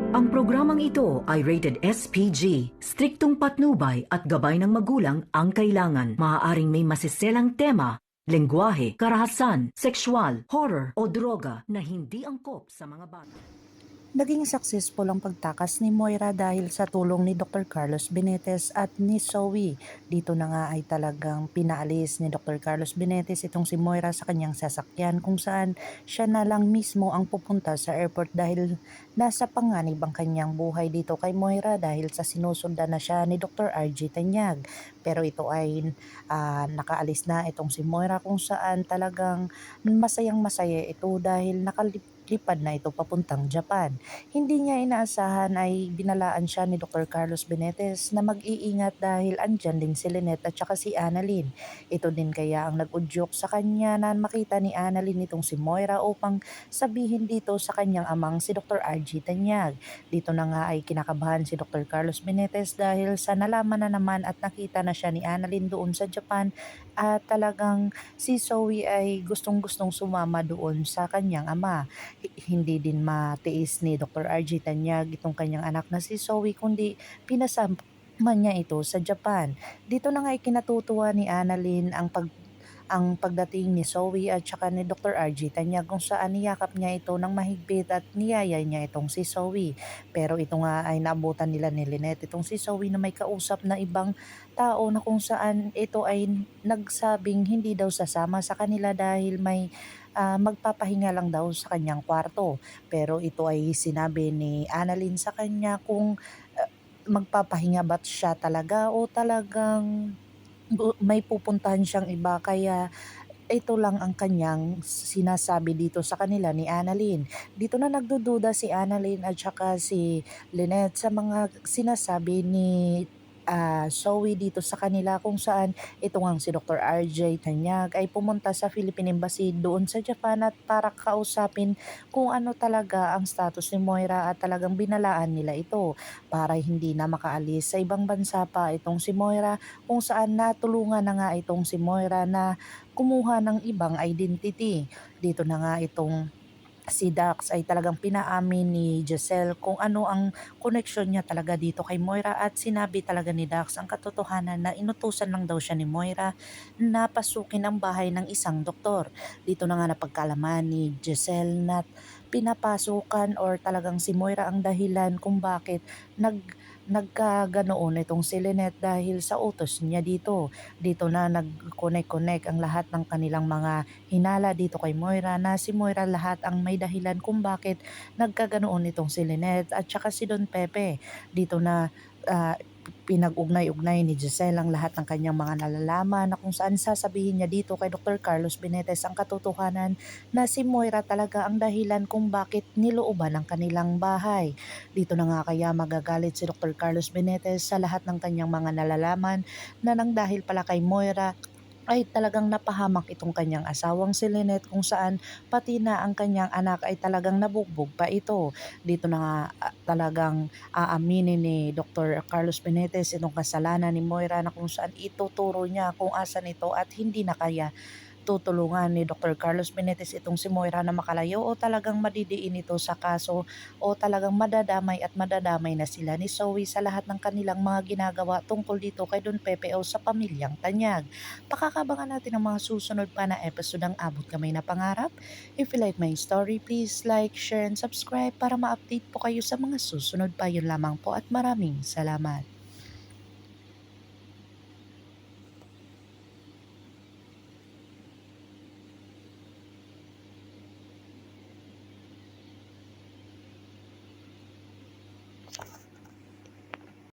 Ang programang ito ay rated SPG. Striktong patnubay at gabay ng magulang ang kailangan. Maaaring may masiselang tema, lengguwahe, karahasan, sexual, horror o droga na hindi angkop sa mga bata. Naging successful ang pagtakas ni Moira dahil sa tulong ni Dr. Carlos Benitez at ni Zoe. Dito na nga ay talagang pinaalis ni Dr. Carlos Benitez itong si Moira sa kanyang sasakyan kung saan siya na lang mismo ang pupunta sa airport dahil nasa panganib ang kanyang buhay dito kay Moira dahil sa sinusundan na siya ni Dr. RG Tanyag. Pero ito ay nakaalis na itong si Moira kung saan talagang masayang masaya ito dahil nakalipad na ito papuntang Japan. Hindi niya inaasahan ay binalaan siya ni Dr. Carlos Benitez na mag-iingat dahil andyan din si Lynette at saka si Annalyn. Ito din kaya ang nag-udyok sa kanya na makita ni Annalyn itong si Moira upang sabihin dito sa kanyang amang si Dr. RG Tanyag. Dito na nga ay kinakabahan si Dr. Carlos Benitez dahil sa nalaman na naman at nakita na siya ni Annalyn doon sa Japan at talagang si Zoe ay gustong-gustong sumama doon sa kanyang ama. Hindi din matiis ni Dr. RG Tanyag itong kanyang anak na si Zoe kundi pinasama niya ito sa Japan. Dito na nga ikinatutuwa ni Annalyn ang pagdating ni Zoe at saka ni Dr. RG Tanyag kung saan niyakap niya ito ng mahigpit at niyaya niya itong si Zoe. Pero ito nga ay naabutan nila ni Lynette itong si Zoe na may kausap na ibang tao na kung saan ito ay nagsabing hindi daw sasama sa kanila dahil may magpapahinga lang daw sa kanyang kwarto. Pero ito ay sinabi ni Annalyn sa kanya kung magpapahinga ba siya talaga o talagang may pupuntahan siyang iba kaya ito lang ang kanyang sinasabi dito sa kanila ni Annalyn. Dito na nagdududa si Annalyn at saka si Lynette sa mga sinasabi ni Zoe dito sa kanila kung saan ito ngang si Dr. RJ Tanyag ay pumunta sa Philippine Embassy doon sa Japan at para kausapin kung ano talaga ang status ni Moira at talagang binalaan nila ito para hindi na makaalis sa ibang bansa pa itong si Moira kung saan natulungan na nga itong si Moira na kumuha ng ibang identity. Dito na nga itong si Dax ay talagang pinaamin ni Giselle kung ano ang koneksyon niya talaga dito kay Moira at sinabi talaga ni Dax ang katotohanan na inutusan lang daw siya ni Moira na pasukin ang bahay ng isang doktor. Dito na nga napagkalaman ni Giselle na pinapasukan or talagang si Moira ang dahilan kung bakit nagkaganoon itong si Lynette dahil sa utos niya dito. Dito na nag-connect ang lahat ng kanilang mga hinala dito kay Moira na si Moira lahat ang may dahilan kung bakit nagkaganoon itong si Lynette at saka si Don Pepe. Dito na ah, pinag-ugnay-ugnay ni Giselle ang lahat ng kanyang mga nalalaman na kung saan sasabihin niya dito kay Dr. Carlos Benitez ang katotohanan na si Moira talaga ang dahilan kung bakit nilooban ang kanilang bahay. Dito na nga kaya magagalit si Dr. Carlos Benitez sa lahat ng kanyang mga nalalaman na nang dahil pala kay Moira ay talagang napahamak itong kanyang asawang si Lynette kung saan pati na ang kanyang anak ay talagang nabugbog pa ito. Dito na nga talagang aaminin ni Dr. Carlos Benitez itong kasalanan ni Moira na kung saan ituturo niya kung asan ito at hindi na kaya tutulungan ni Dr. Carlos Benitez itong si Moira na makalayo o talagang madidiin ito sa kaso o talagang madadamay na sila ni Zoe sa lahat ng kanilang mga ginagawa tungkol dito kay Don Pepe o sa pamilyang Tanyag. Pakakabangan natin ang mga susunod pa na episode ng Abot Kamay na Pangarap. If you like my story, please like, share, and subscribe para ma-update po kayo sa mga susunod pa. Yun lamang po at maraming salamat.